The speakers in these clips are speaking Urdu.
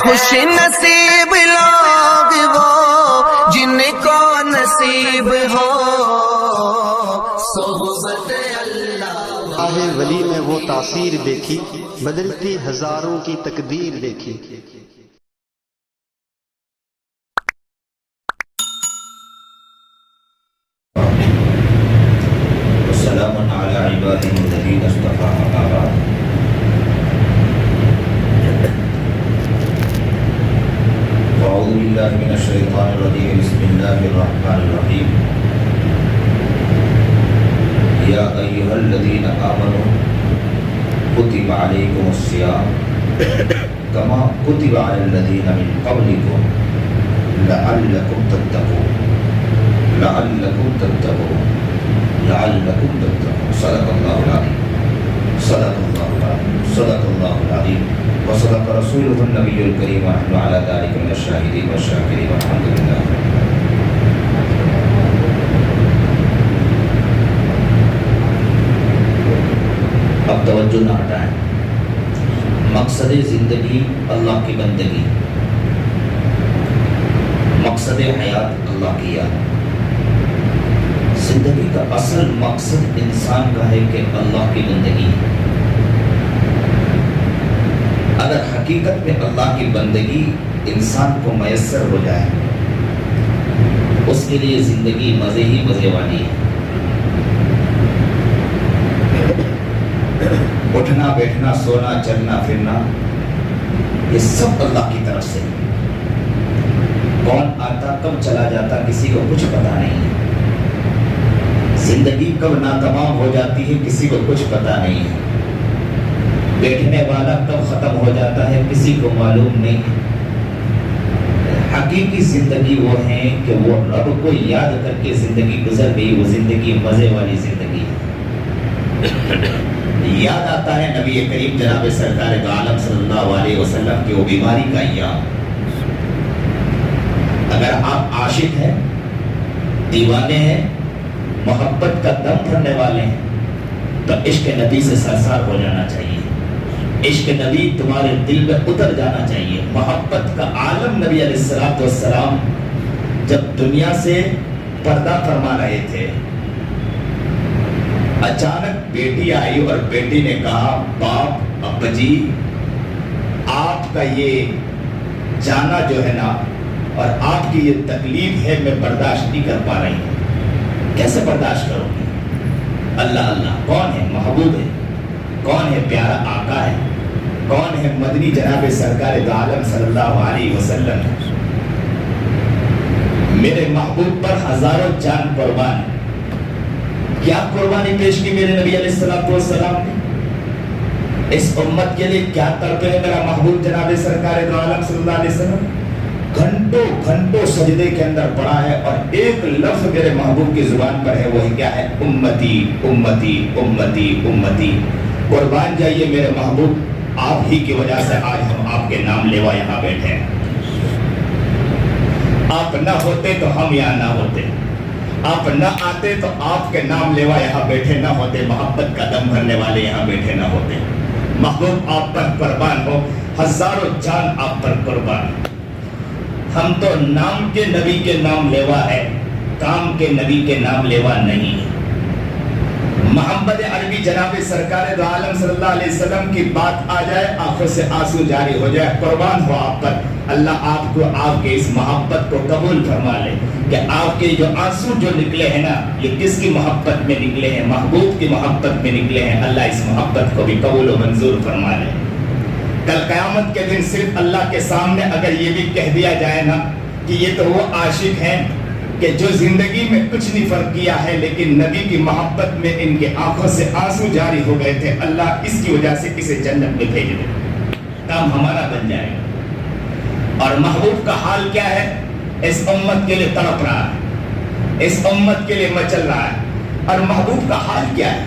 خوش نصیب لوگ وہ جن کو نصیب ہو صحبت اللہ۔ راہ ولی میں وہ تاثیر دیکھی، بدلتی ہزاروں کی تقدیر دیکھی۔ وسلام علی عباده الذین اصطفى أما بعد۔ أعوذ بالله من الشيطان الرجيم، بسم الله الرحمن الرحيم۔ يا أيها الذين آمنوا كتب عليكم الصيام كما كتب على الذين من قبلكم لعلكم تتقون لعلكم تتقون لعلكم تتقون۔ صدق الله العظيم، صدق الله العظيم، صدق الله العظيم، وصدق رسوله النبي الكريم، ونحن على ذلك من الشاهدين والشاكرين، والحمد لله۔ اب توجہ نہ ہٹائیں، مقصد زندگی اللہ کی بندگی، مقصد حیات اللہ کی یاد۔ زندگی کا اصل مقصد انسان کا ہے کہ اللہ کی بندگی ہے۔ اگر حقیقت میں اللہ کی بندگی انسان کو میسر ہو جائے، اس کے لیے زندگی مزے ہی مزے والی ہے۔ اٹھنا بیٹھنا سونا چلنا پھرنا یہ سب اللہ کی طرف سے ہے۔ کون آتا کب چلا جاتا کسی کو کچھ پتا نہیں ہے۔ زندگی کب ناتمام ہو جاتی ہے کسی کو کچھ پتا نہیں ہے۔ بیٹھنے والا کب ختم ہو جاتا ہے کسی کو معلوم نہیں ہے۔ حقیقی زندگی وہ ہے کہ وہ رب کو یاد کر کے زندگی گزر گئی، وہ زندگی مزے والی زندگی ہے۔ یاد آتا ہے نبی کریم جناب سرکار دو عالم صلی اللہ علیہ وسلم کی وہ بیماری کا ایام۔ اگر آپ عاشق ہیں، دیوانے ہیں، محبت کا دم بھرنے والے ہیں، تو عشق نبی سے سرسار ہو جانا چاہیے۔ عشق نبی تمہارے دل میں اتر جانا چاہیے۔ محبت کا عالم نبی علیہ السلام جب دنیا سے پردہ فرما رہے تھے، اچانک بیٹی آئی اور بیٹی نے کہا، باپ ابا جی آپ کا یہ جانا جو ہے نا اور آپ کی یہ تکلیف ہے میں برداشت نہیں کر پا رہی ہوں۔ کیسے برداشت کروں گی؟ اللہ اللہ کون ہے؟ محبوب ہے۔ کون ہے؟ پیارا آقا ہے۔ کون ہے؟ مدنی جناب سرکار دو عالم صلی اللہ علیہ وسلم ہے۔ میرے محبوب پر ہزاروں جان قربان ہے۔ کیا قربانی پیش کی میرے نبی علیہ السلام نے؟ اس امت کے لیے کیا تڑپے ہے میرا محبوب جناب سرکار دو عالم صلی اللہ علیہ وسلم؟ گھنٹوں گھنٹوں سجدے کے اندر پڑا ہے اور ایک لفظ میرے محبوب کی زبان پر ہے، وہی کیا ہے؟ امتی امتی امتی امتی۔ قربان جائیے میرے محبوب، آپ ہی کی وجہ سے آج ہم آپ کے نام لیوا یہاں بیٹھے ہیں۔ آپ نہ ہوتے تو ہم یہاں نہ ہوتے، آپ نہ آتے تو آپ کے نام لیوا یہاں بیٹھے نہ ہوتے، محبت کا دم بھرنے والے یہاں بیٹھے نہ ہوتے۔ محبوب آپ پر قربان ہو، ہزاروں جان آپ پر قربان۔ ہم تو نام کے نبی کے نام لیوا ہے، کام کے نبی کے نام لیوا نہیں۔ محمد عربی جناب سرکار دو عالم صلی اللہ علیہ وسلم کی بات آ جائے، آنکھوں سے آنسو جاری ہو جائے، قربان ہو آپ پر۔ اللہ آپ کو آپ کے اس محبت کو قبول فرما لے کہ آپ کے جو آنسو جو نکلے ہیں نا، یہ کس کی محبت میں نکلے ہیں؟ محبوب کی محبت میں نکلے ہیں۔ اللہ اس محبت کو بھی قبول و منظور فرما لے۔ کل قیامت کے دن صرف اللہ کے سامنے اگر یہ بھی کہہ دیا جائے نا کہ یہ تو وہ عاشق ہیں کہ جو زندگی میں کچھ نہیں فرق کیا ہے لیکن نبی کی محبت میں ان کے آنکھوں سے آنسو جاری ہو گئے تھے، اللہ اس کی وجہ سے اسے جنت میں بھیج دے، کام ہمارا بن جائے۔ اور محبوب کا حال کیا ہے؟ اس امت کے لیے تڑپ رہا ہے، اس امت کے لیے مچل رہا ہے۔ اور محبوب کا حال کیا ہے؟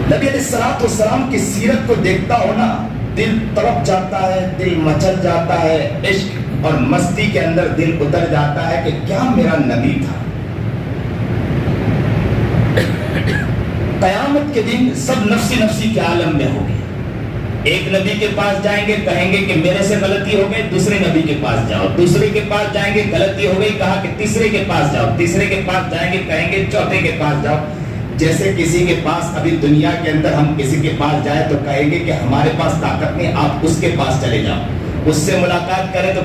نبی علیہ السلام کی سیرت کو دیکھتا ہو نا، دل تڑپ جاتا ہے، دل مچل جاتا ہے، عشق اور مستی کے اندر دل اتر جاتا ہے کہ کیا میرا نبی تھا۔ قیامت کے دن سب نفسی نفسی کے عالم میں ہوگی، ایک نبی کے پاس جائیں گے کہیں گے کہ میرے سے غلطی ہو گئی, دوسرے نبی کے پاس جاؤ. دوسرے کے پاس جائیں گے غلطی ہو گئی, کہا کہ تیسرے کے پاس جاؤ. تیسرے کے پاس جائیں گے کہیں گے چوتھے کے پاس جاؤ. جیسے کسی کے پاس ابھی دنیا کے اندر ہم کسی کے پاس جائیں تو کہیں گے کہ ہمارے پاس طاقت نہیں, آپ اس کے پاس چلے جاؤ. اس سے ملاقات کرے تو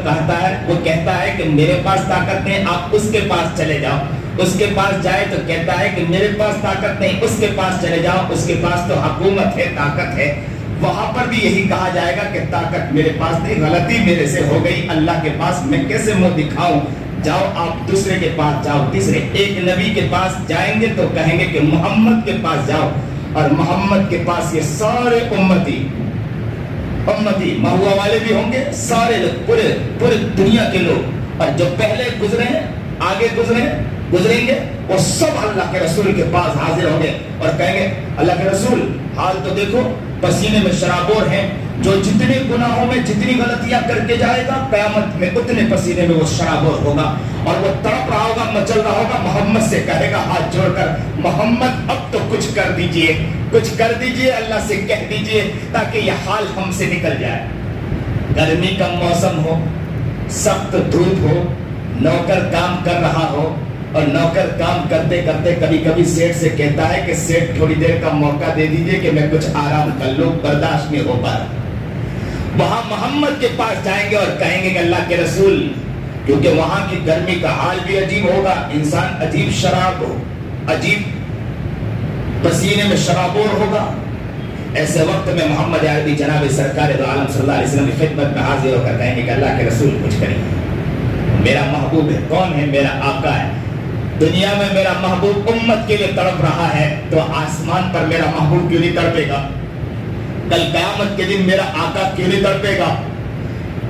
وہ کہتا ہے کہ میرے پاس طاقت نہیں, آپ اس کے پاس چلے جاؤ. اس کے پاس جائے تو کہتا ہے کہ میرے پاس طاقت نہیں, اس کے پاس چلے جاؤ, اس کے پاس تو حکومت ہے, طاقت ہے. وہاں پر بھی یہی کہا جائے گا کہ طاقت میرے پاس نہیں, غلطی میرے سے ہو گئی, اللہ کے پاس میں کیسے منہ دکھاؤں. جاؤ آپ دوسرے کے پاس جاؤ. تیسرے ایک نبی کے پاس جائیں گے تو کہیں گے کہ محمد کے پاس جاؤ, اور محمد کے پاس یہ سارے امتی مہوا والے بھی ہوں گے, سارے لوگ, پورے دنیا کے لوگ, اور جو پہلے گزرے ہیں آگے گزریں گے, وہ سب اللہ کے رسول کے پاس حاضر ہوں گے اور کہیں گے اللہ کے رسول حال تو دیکھو, پسینے میں شرابور ہیں, جو جتنے گناہوں میں جتنی غلطیاں کر کے جائے گا قیامت میں اتنے پسینے میں وہ شرابور ہوگا, اور وہ تڑپ رہا ہوگا, مچل رہا ہوگا. محمد سے کہے گا ہاتھ جوڑ کر, محمد اب تو کچھ کر دیجئے, اللہ سے کہہ دیجئے تاکہ یہ حال ہم سے نکل جائے. گرمی کا موسم ہو, سخت دھوپ ہو, نوکر کام کر رہا ہو, اور نوکر کام کرتے کرتے کبھی کبھی سیٹ سے کہتا ہے کہ سیٹ تھوڑی دیر کا موقع دے دیجئے کہ میں کچھ آرام کر لوں, برداشت نہیں ہو پا رہا. وہاں محمد کے پاس جائیں گے اور کہیں گے کہ اللہ کے رسول, کیونکہ وہاں کی گرمی کا حال بھی عجیب ہوگا, انسان عجیب شراب ہو, عجیب پسینے میں شرابور ہوگا. ایسے وقت میں محمد عربی جناب سرکار دو عالم صلی اللہ علیہ وسلم کی خدمت میں حاضر ہو کر کہیں گے کہ اللہ کے رسول کچھ کریے, میرا محبوب ہے. کون ہے؟ میرا آقا ہے. دنیا میں میرا محبوب امت کے لیے تڑپ رہا ہے, تو آسمان پر میرا محبوب کیوں نہیں تڑپے گا؟ کل قیامت کے دن میرا آقا کیوں نہیں تڑپے گا؟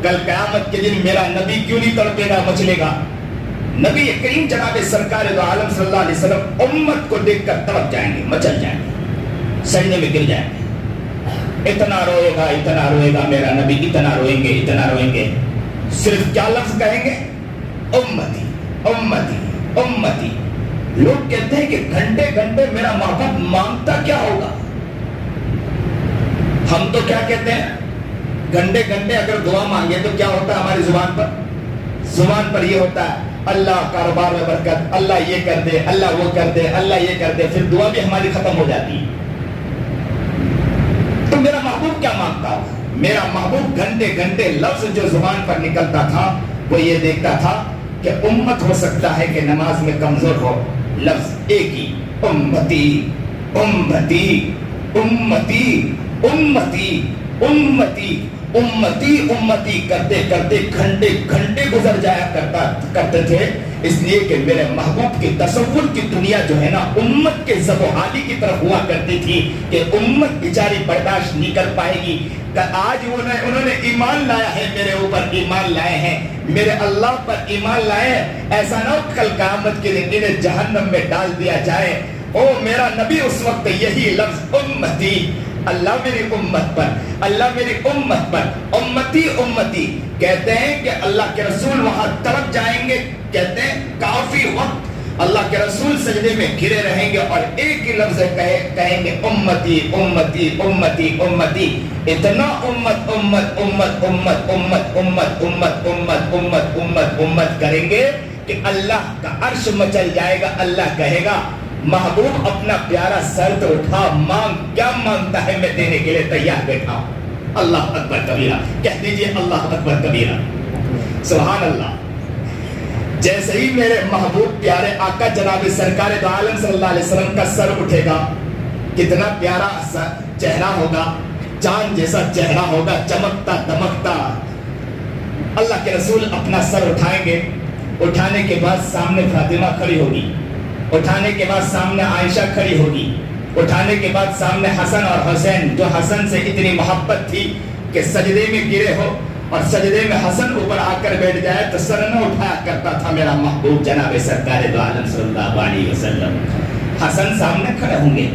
کل قیامت کے دن میرا نبی کیوں نہیں تڑپے گا, مچلے گا؟ نبی کریم جناب سرکار دو عالم صلی اللہ علیہ وسلم امت کو دیکھ کر تڑپ جائیں گے, مچل جائیں گے, سجدے میں گر جائیں گے. اتنا روئے گا میرا نبی, اتنا روئیں گے. صرف کیا لفظ کہیں گے؟ امتی امتی امتی. لوگ کہتے ہیں کہ گھنٹے گھنٹے میرا محبوب مانگتا کیا ہوگا. ہم تو کیا کہتے ہیں, گھنٹے گھنٹے اگر دعا مانگے تو کیا ہوتا ہے ہماری زبان پر یہ ہوتا ہے اللہ کاروبار میں برکت, اللہ یہ کر دے, اللہ وہ کر دے, اللہ یہ کر دے, پھر دعا بھی ہماری ختم ہو جاتی ہے. تو میرا محبوب کیا مانگتا ہوگا؟ میرا محبوب گھنٹے گھنٹے لفظ جو زبان پر نکلتا تھا وہ یہ دیکھتا تھا کہ امت ہو سکتا ہے کہ نماز میں کمزور ہو, لفظ ایک ہی امتی امتی امتی امتی امتی امتی امتی کرتے کرتے گھنٹے گھنٹے گزر جایا کرتے تھے. اس لیے کہ میرے محبوب کی تصور کی دنیا جو ہے نا امت کے ذب و حالی کی طرف ہوا کرتی تھی کہ امت بیچاری برداشت نہیں کر پائے گی. آج انہوں نے ایمان لایا ہے, میرے اوپر ایمان لائے ہیں, میرے اللہ پر ایمان لائے ہیں, ایسا نہ ہو کل قیامت کے دن انہیں جہنم میں ڈال دیا جائے. او میرا نبی اس وقت یہی لفظ امتی, اللہ میری امت پر, اللہ میری امت پر, امتی امتی کہتے ہیں کہ اللہ کے رسول وہاں تڑپ جائیں گے. کہتے ہیں کافی وقت اللہ کے رسول سجدے میں گرے رہیں گے اور ایک ہی لفظ کہیں گے امتی امتی امتی امتی. اتنا امت امت امت امت امت امت امت امت امت امت امت کریں گے کہ اللہ کا عرش مچل جائے گا. اللہ کہے گا محبوب اپنا پیارا سر تو اٹھا, مانگ, کیا مانگتا ہے میں دینے کے لیے تیار بیٹھا ہوں. اللہ اکبر کبیرہ, کہہ دیجئے اللہ اکبر کبیرہ, سبحان اللہ. جیسے ہی میرے محبوب پیارے آقا جناب سرکار دو عالم صلی اللہ علیہ وسلم کا سر اٹھے گا, کتنا پیارا چہرہ ہوگا, چاند جیسا چہرہ ہوگا, چمکتا دمکتا. اللہ کے رسول اپنا سر اٹھائیں گے, اٹھانے کے بعد سامنے فاطمہ کھڑی ہوگی, اٹھانے کے بعد سامنے عائشہ کھڑی ہوگی, اٹھانے کے بعد سامنے حسن اور حسین, جو حسن سے اتنی محبت تھی کہ سجدے میں گرے ہو اور سجدے میں حسن اوپر آ کر بیٹھ جائے تو سر نہ اٹھایا کرتا تھا میرا محبوب جناب سرکار دو عالم صلی اللہ علیہ وسلم. حسن سامنے کھڑے ہوں گے,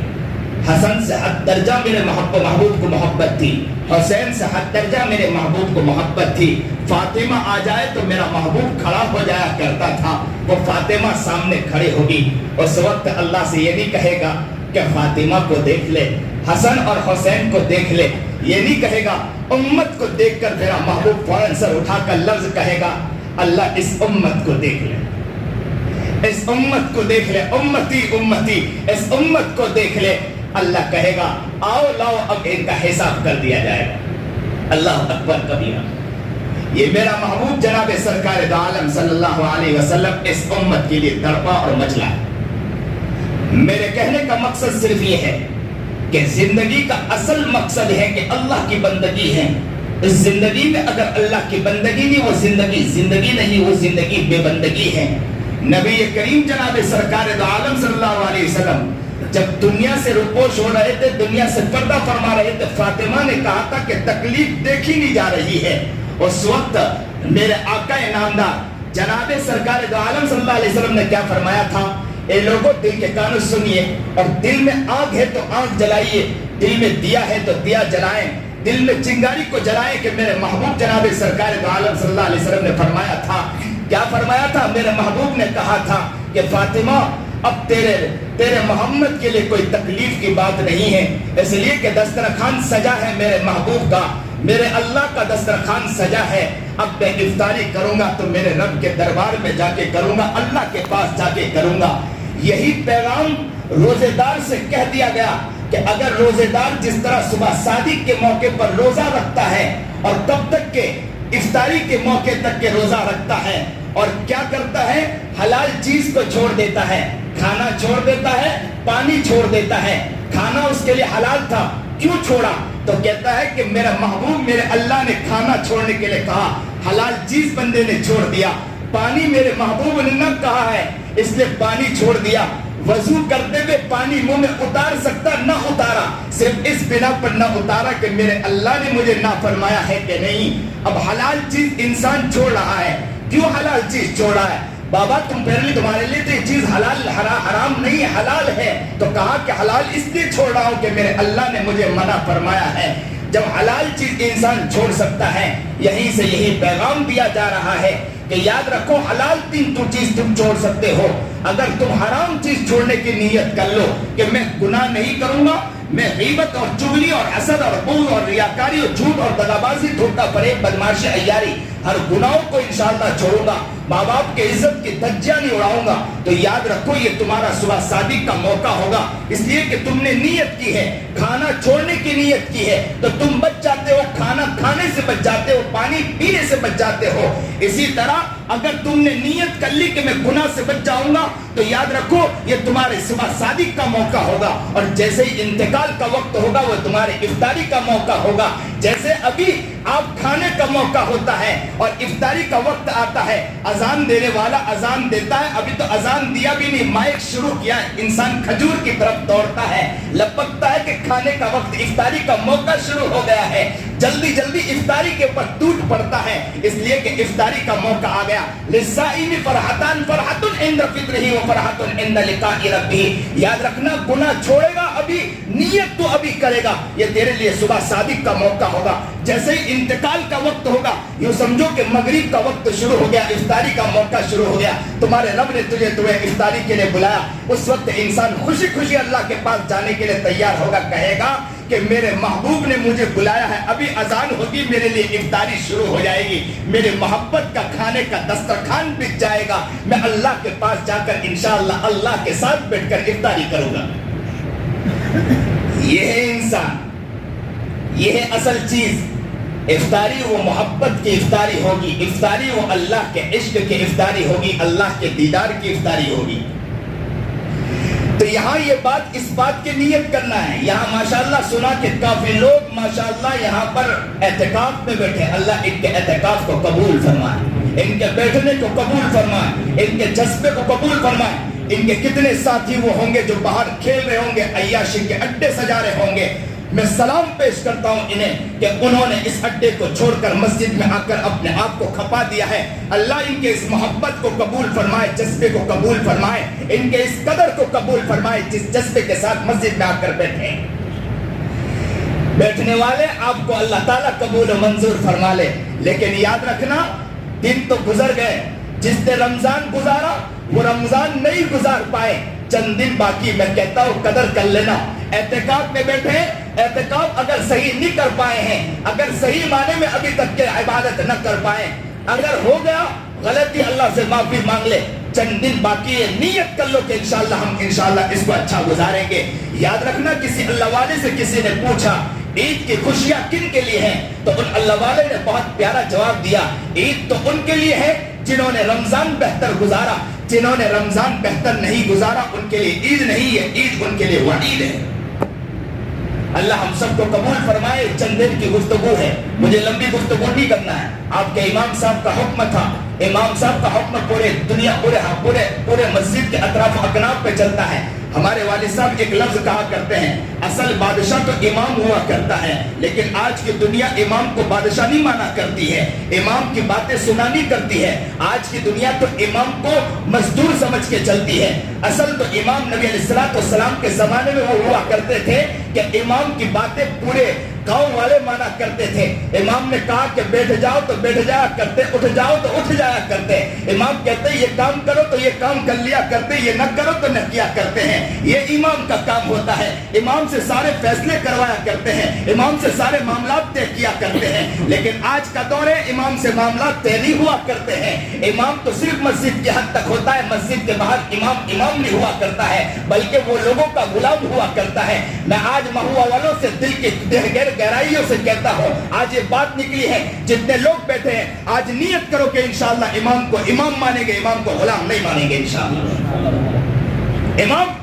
حسن سے حد درجہ میرے محبوب کو محبت تھی, حسین سے حد درجہ میرے محبوب کو محبت تھی. فاطمہ آ جائے تو میرا محبوب کھڑا ہو جایا کرتا تھا, وہ فاطمہ سامنے کھڑی ہوگی. اس وقت اللہ سے یہ نہیں کہے گا کہ فاطمہ کو دیکھ لے, حسن اور حسین کو دیکھ لے, یہ نہیں کہے گا امت کو دیکھ کر میرا محبوب فوراً سر اٹھا کر لفظ کہے گا اللہ اس امت کو دیکھ لے، اس امت کو دیکھ لے، امتی امتی، اس امت کو دیکھ لے۔ اللہ کہے گا آؤ لاؤ اب ان کا حساب کر دیا جائے گا۔ اللہ اکبر کبیرہ۔ یہ میرا محبوب جناب سرکار دو عالم صلی اللہ علیہ وسلم اس امت کے لیے تڑپا اور مچلا ہے۔ میرے کہنے کا مقصد صرف یہ ہے کہ زندگی کا اصل مقصد ہے کہ اللہ کی بندگی ہے۔ اس زندگی میں اگر اللہ کی بندگی نہیں، وہ زندگی زندگی نہیں، وہ زندگی بے بندگی ہے۔ نبی کریم جناب سرکار دو عالم صلی اللہ علیہ وسلم جب دنیا سے روپوش ہو رہے تھے، دنیا سے پردہ فرما رہے تھے، فاطمہ نے کہا تھا کہ تکلیف دیکھی نہیں جا رہی ہے۔ اس وقت میرے آقا نامدار جناب سرکار دو عالم صلی اللہ علیہ وسلم نے کیا فرمایا تھا؟ اے لوگوں دل کے کانوں سنیے، اور دل میں آگ ہے تو آگ جلائیے، دل میں دیا ہے تو دیا جلائیں، دل میں چنگاری کو جلائیں کہ میرے محبوب جناب سرکار دو عالم صلی اللہ علیہ وسلم نے فرمایا تھا۔ کیا فرمایا تھا؟ میرے محبوب نے کہا تھا کہ فاطمہ اب تیرے محمد کے لیے کوئی تکلیف کی بات نہیں ہے، اس لیے کہ دسترخوان سجا ہے میرے محبوب کا، میرے اللہ کا دسترخوان سجا ہے۔ اب میں افطاری کروں گا تو میرے رب کے دربار میں جا کے کروں گا، اللہ کے پاس جا کے کروں گا۔ یہی پیغام روزے دار سے کہہ دیا گیا کہ اگر روزے دار جس طرح صبح صادق کے موقع پر روزہ رکھتا ہے اور تب تک کہ افطاری کے موقع تک کے روزہ رکھتا ہے، اور کیا کرتا ہے؟ حلال چیز کو چھوڑ دیتا ہے، کھانا چھوڑ دیتا ہے، پانی چھوڑ دیتا ہے۔ کھانا اس کے لیے حلال تھا، کیوں چھوڑا؟ تو کہتا ہے کہ میرا محبوب میرے اللہ نے کھانا چھوڑنے کے لیے کہا، حلال چیز بندے نے چھوڑ دیا۔ پانی میرے محبوب نے نہ کہا ہے، اس لیے پانی چھوڑ دیا۔ وضو کرتے ہوئے پانی منہ میں اتار سکتا، نہ اتارا، صرف اس بنا پر نہ اتارا کہ میرے اللہ نے مجھے نہ فرمایا ہے کہ نہیں۔ اب حلال چیز انسان چھوڑ رہا ہے، کیوں حلال چیز چھوڑ رہا ہے؟ بابا تمہارے لیے تو یہ چیز حلال حرام نہیں حلال ہے، تو کہا کہ حلال اس لیے چھوڑ رہا ہوں کہ میرے اللہ نے مجھے منع فرمایا ہے۔ جب حلال چیز انسان چھوڑ سکتا ہے، یہیں سے یہی پیغام دیا جا رہا ہے کہ یاد رکھو حلال چیز تم چھوڑ سکتے ہو، اگر تم حرام چیز چھوڑنے کی نیت کر لو کہ میں گناہ نہیں کروں گا، میں غیبت اور چغلی اور حسد اور بغض اور ریاکاری اور جھوٹ اور دغابازی، دھوکہ فریب، بدمعاشی، عیاری، ہر گناہوں کو انشاءاللہ چھوڑوں گا، ماں باپ کے عزت کی دھجیاں نہیں اڑاؤں گا، تو یاد رکھو یہ تمہارا صبح صادق کا موقع ہوگا، اس لیے کہ تم نے نیت کی ہے، کھانا چھوڑنے کی نیت کی ہے، تو تم بچ جاتے ہو، کھانا کھانے سے بچ جاتے ہو، پانی پینے سے بچ جاتے ہو۔ اسی طرح اگر تم نے نیت کر لی کہ میں گناہ سے بچ جاؤں گا، تو یاد رکھو یہ تمہارے صبح صادق کا موقع ہوگا، اور جیسے ہی انتقال کا وقت ہوگا وہ تمہارے افطاری کا موقع ہوگا۔ جیسے ابھی آپ کھانے کا موقع ہوتا ہے اور افطاری کا وقت آتا ہے، اذان دینے والا اذان دیتا ہے، ابھی تو اذان دیا بھی نہیں، مائک شروع کیا ہے، انسان کھجور کی طرف دوڑتا ہے، لپکتا ہے کہ کھانے کا وقت، افطاری کا موقع شروع ہو گیا ہے، جلدی جلدی افطاری کے اوپر ٹوٹ پڑتا ہے، اس لیے کہ افطاری کا موقع آ گیا۔ للصائم فرحتان، فرحت عند فطرہ و فرحت عند لقاء ربہ۔ یاد رکھنا گناہ چھوڑے گا ابھی، نیت تو ابھی کرے گا، یہ تیرے لیے صبح صادق کا موقع ہوگا۔ جیسے ہی انتقال کا وقت ہوگا، یوں سمجھو کہ مغرب کا وقت شروع ہو گیا، افطاری کا موقع شروع ہو گیا، تمہارے رب نے تمہیں افطاری کے لیے بلایا، اس وقت انسان خوشی خوشی اللہ کے پاس جانے کے لیے تیار ہوگا، کہے گا کہ میرے محبوب نے مجھے بلایا ہے، ابھی اذان ہوگی، میرے لیے افطاری شروع ہو جائے گی، میرے محبت کا کھانے کا دسترخوان بچ جائے گا، میں اللہ کے پاس جا کر انشاءاللہ اللہ کے ساتھ بیٹھ کر افطاری کروں گا۔ یہ ہے انسان، یہ ہے اصل چیز۔ افطاری وہ محبت کی افطاری ہوگی، افطاری وہ اللہ کے عشق کی افطاری ہوگی، اللہ کے دیدار کی افطاری ہوگی۔ تو یہاں یہ بات، اس بات کی نیت کرنا ہے۔ یہاں ماشاءاللہ سنا کہ کافی لوگ ماشاءاللہ یہاں پر اعتکاف میں بیٹھے، اللہ ان کے اعتکاف کو قبول فرمائے، ان کے بیٹھنے کو قبول فرمائے، ان کے جذبے کو قبول فرمائے۔ ان کے کتنے ساتھی وہ ہوں گے جو باہر کھیل رہے ہوں گے، عیاشی کے اڈے سجا رہے ہوں گے، میں سلام پیش کرتا ہوں انہیں کہ انہوں نے اس اڈے کو چھوڑ کر مسجد میں آ کر اپنے آپ کو کھپا دیا ہے۔ اللہ ان کے اس محبت کو قبول فرمائے، جذبے کو قبول فرمائے، ان کے اس قدر کو قبول فرمائے جس جذبے کے ساتھ مسجد میں آ کر بیٹھے۔ بیٹھنے والے آپ کو اللہ تعالیٰ قبول و منظور فرما لے، لیکن یاد رکھنا دن تو گزر گئے، جس نے رمضان گزارا وہ رمضان نہیں گزار پائے، چند دن باقی، میں کہتا ہوں قدر کر لینا۔ اعتکاف میں بیٹھے اعتکاف اگر صحیح نہیں کر پائے ہیں، اگر صحیح معنی میں ابھی تک کے عبادت نہ کر پائے، اگر ہو گیا غلطی اللہ سے معافی مانگ لے، چند دن باقی ہے، نیت کر لو کہ انشاءاللہ ہم انشاءاللہ اس کو اچھا گزاریں گے۔ یاد رکھنا کسی اللہ والے سے کسی نے پوچھا عید کی خوشیاں کن کے لیے ہیں، تو ان اللہ والے نے بہت پیارا جواب دیا، عید تو ان کے لیے ہے جنہوں نے رمضان بہتر گزارا، جنہوں نے رمضان بہتر نہیں گزارا ان کے لیے عید نہیں ہے، عید ان کے لیے وعید ہے۔ اللہ ہم سب کو قبول فرمائے۔ چند دن کی گفتگو ہے، مجھے لمبی گفتگو نہیں کرنا ہے۔ آپ کے امام صاحب کا حکم تھا، امام صاحب کا حکم پورے دنیا پورے مسجد کے اطراف و اکناف پہ چلتا ہے۔ ہمارے والد صاحب ایک لفظ کہا کرتے ہیں، اصل بادشاہ تو امام ہوا کرتا ہے، لیکن آج کی دنیا امام کو بادشاہ نہیں مانا کرتی ہے، امام کی باتیں سنانی کرتی ہے۔ آج کی دنیا تو امام کو مزدور سمجھ کے چلتی ہے۔ اصل تو امام نبی علیہ السلام کے زمانے میں وہ ہوا کرتے تھے کہ امام کی باتیں پورے گاؤں والے مانا کرتے تھے۔ امام نے کہا کہ بیٹھ جاؤ تو بیٹھ جایا کرتے، اٹھ جاؤ تو اٹھ جایا کرتے۔ امام کہتے یہ کام کرو تو یہ کام کر لیا کرتے، یہ نہ کرو تو نہ کیا کرتے ہیں۔ یہ امام کا کام ہوتا ہے، امام سے سارے فیصلے کروایا کرتے ہیں، امام سے سارے معاملات طے کیا کرتے ہیں۔ لیکن آج کا دور ہے امام سے معاملات طے نہیں ہوا کرتے ہیں۔ امام تو صرف مسجد کی حد تک ہوتا ہے، مسجد کے باہر امام نہیں ہوا کرتا ہے، بلکہ وہ لوگوں کا غلام ہوا کرتا ہے۔ میں آج مہوا والوں سے دل کی گہرائیوں سے کہتا ہوں، آج یہ بات نکلی ہے، جتنے لوگ بیٹھے ہیں آج نیت کرو کہ انشاءاللہ امام کو امام مانیں گے، امام کو غلام نہیں مانیں گے انشاءاللہ۔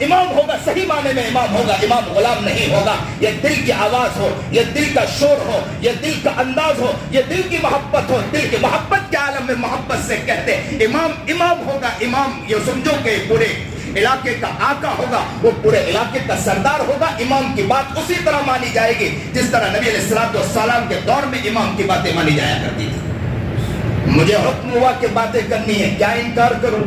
امام ہوگا، صحیح معنی میں امام ہوگا، امام غلام نہیں ہوگا۔ یہ دل کی آواز ہو، یہ دل کا شور ہو، یہ دل کا انداز ہو، یہ دل کی محبت ہو، دل کی محبت کے عالم میں محبت سے کہتے امام ہوگا۔ امام یہ سمجھو کہ پورے علاقے کا آقا ہوگا، وہ پورے علاقے کا سردار ہوگا۔ امام کی بات اسی طرح مانی جائے گی جس طرح نبی علیہ السلام کے دور میں امام کی باتیں مانی جایا کرتی تھی۔ مجھے حکم ہوا کہ باتیں کرنی ہے، کیا انکار کروں؟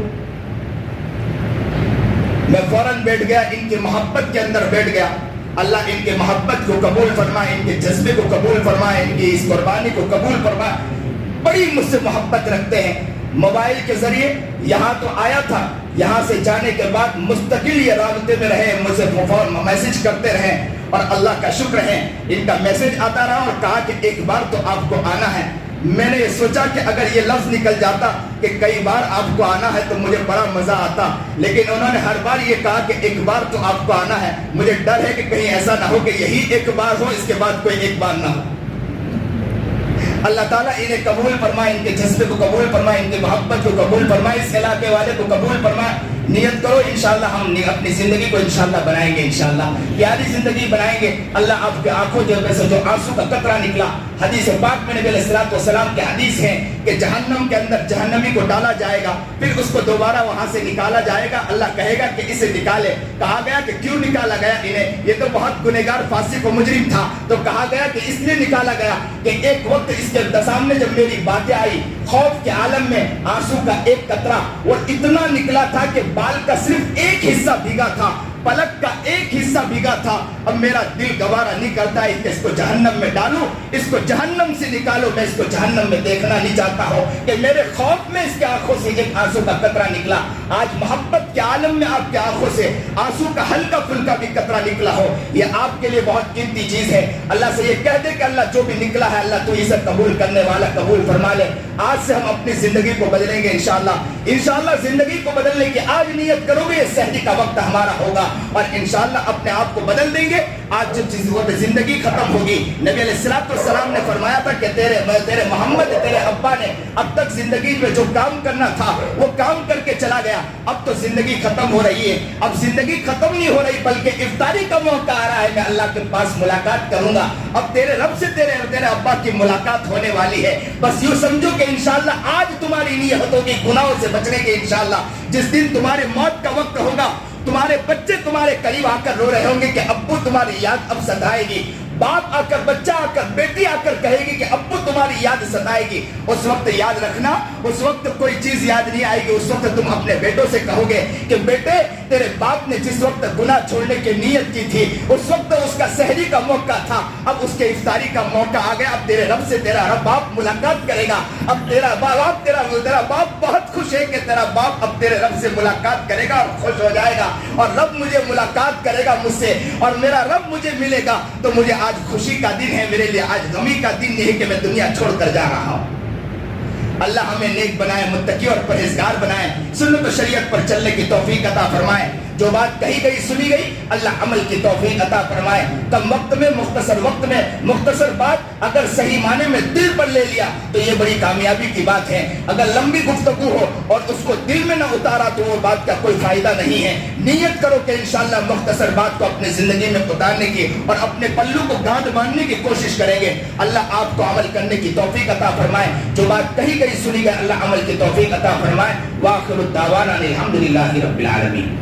میں فوراً بیٹھ گیا، ان کی محبت کے اندر بیٹھ گیا۔ اللہ ان کے محبت کو قبول فرمائے، ان کے جذبے کو قبول فرمائے، ان کی اس قربانی کو قبول فرمائے۔ بڑی مجھ سے محبت رکھتے ہیں۔ موبائل کے ذریعے یہاں تو آیا تھا، یہاں سے جانے کے بعد مستقل یہ رابطے میں رہے، مجھ سے میسج کرتے رہے، اور اللہ کا شکر ہے ان کا میسج آتا رہا اور کہا کہ ایک بار تو آپ کو آنا ہے۔ میں نے یہ سوچا کہ اگر یہ لفظ نکل جاتا کہ کئی بار آپ کو آنا ہے تو مجھے بڑا مزہ آتا، لیکن انہوں نے ہر بار یہ کہا کہ ایک بار تو آپ کو آنا ہے۔ مجھے ڈر ہے کہ کہیں ایسا نہ ہو کہ یہی ایک بار ہو، اس کے بعد کوئی ایک بار نہ ہو۔ اللہ تعالیٰ انہیں قبول فرمائے، ان کے جذبے کو قبول فرمائے، ان کی محبت کو قبول فرمائے، اس علاقے والے کو قبول فرمائے۔ نیت کرو انشاءاللہ ہم اپنی زندگی کو انشاءاللہ بنائیں گے، انشاءاللہ پیاری زندگی بنائیں گے۔ اللہ آپ کے آنکھوں سے جو آنسو کا قطرہ نکلا، حدیث پاک میں نبی علیہ السلام کے حدیث ہے کہ جہنم کے اندر جہنمی کو ڈالا جائے گا، پھر اس کو دوبارہ وہاں سے نکالا جائے گا۔ اللہ کہے گا کہ اسے نکالے۔ کہا گیا کہ کیوں نکالا گیا انہیں؟ یہ تو بہت گنہگار فاسق و مجرم تھا۔ تو کہا گیا کہ اس لیے نکالا گیا کہ ایک وقت اس کے سامنے جب میری باتیں آئی، خوف کے عالم میں آنسو کا ایک قطرہ وہ اتنا نکلا تھا کہ بال کا صرف ایک حصہ بھیگا تھا، پلک کا ایک حصہ بھیگا تھا۔ اب میرا دل گوارا نہیں کرتا ہے کہ اس کو جہنم میں ڈالوں، اس کو جہنم سے نکالو۔ میں اس کو جہنم میں دیکھنا نہیں چاہتا ہوں کہ میرے خوف میں اس کے آنکھوں سے ایک آنسو کا قطرہ نکلا۔ آج محبت کے عالم میں آپ کے آنکھوں سے آنسو کا ہلکا پھلکا بھی قطرہ نکلا ہو، یہ آپ کے لیے بہت قیمتی چیز ہے۔ اللہ سے یہ کہہ دے کہ اللہ جو بھی نکلا ہے اللہ تو اسے قبول کرنے والا قبول فرما لے۔ آج سے ہم اپنی زندگی کو بدلیں گے انشاءاللہ زندگی کو بدلنے کی آج نیت کرو گے، یہ سحری کا وقت ہمارا ہوگا اور انشاءاللہ اپنے آپ کو بدل دیں گے۔ آج جب زندگی ختم ہوگی، نبی علیہ السلام نے فرمایا تھا کہ تیرے محمد تیرے ابا نے اب تک زندگی میں جو کام کرنا تھا وہ کام کر کے چلا گیا، اب تو زندگی ختم ہو رہی ہے۔ اب زندگی ختم نہیں ہو رہی بلکہ افطاری کا موقع آ رہا ہے، میں اللہ کے پاس ملاقات کروں گا۔ اب تیرے رب سے تیرے ابا کی ملاقات ہونے والی ہے۔ بس یوں سمجھو کہ انشاءاللہ آج تمہاری نیت ہوگی گناہوں سے بچنے کے۔ انشاءاللہ جس دن تمہارے موت کا وقت ہوگا، تمہارے بچے تمہارے قریب آ کر رو رہے ہوں گے کہ ابو تمہاری یاد اب ستائے گی، باپ آ کر بچہ آ کر بیٹی آ کر کہے گی کہ ابو تمہاری یاد ستائے گی۔ اس وقت یاد رکھنا، اس وقت کوئی چیز یاد نہیں آئے گی، اس وقت تم اپنے بیٹوں سے کہو گے کہ بیٹے تیرے باپ نے جس وقت گناہ چھوڑنے کی نیت کی تھی اس وقت اس کا سحری کا موقع تھا، اب اس کے افطاری کا موقع آ گیا، اب تیرے رب سے تیرا رب باپ ملاقات کرے گا، اب تیرا باپ بہت خوش ہے کہ تیرا باپ اب تیرے رب سے ملاقات کرے گا اور خوش ہو جائے گا، اور رب مجھے ملاقات کرے گا مجھ سے اور میرا رب مجھے ملے گا، تو مجھے آج خوشی کا دن ہے، میرے لیے آج غمی کا دن نہیں کہ میں دنیا چھوڑ کر جا رہا ہوں۔ اللہ ہمیں نیک بنائے، متقی اور پرہیزگار بنائے، سنت و شریعت پر چلنے کی توفیق عطا فرمائے، جو بات کہی گئی سنی گئی اللہ عمل کی توفیق عطا فرمائے، کم وقت میں مختصر بات اگر صحیح معنی میں دل پر لے لیا تو یہ بڑی کامیابی کی بات ہے، اگر لمبی گفتگو ہو اور اس کو دل میں نہ اتارا تو وہ بات کا کوئی فائدہ نہیں ہے۔ نیت کرو کہ انشاءاللہ مختصر بات کو اپنی زندگی میں اتارنے کی اور اپنے پلو کو گاندھ باندھنے کی کوشش کریں گے، اللہ آپ کو عمل کرنے کی توفیق عطا فرمائے، جو بات کہی گئی سنی گئی اللہ عمل کی توفیق عطا فرمائے۔ وآخر الدعوانا الحمدللہ رب العالمین۔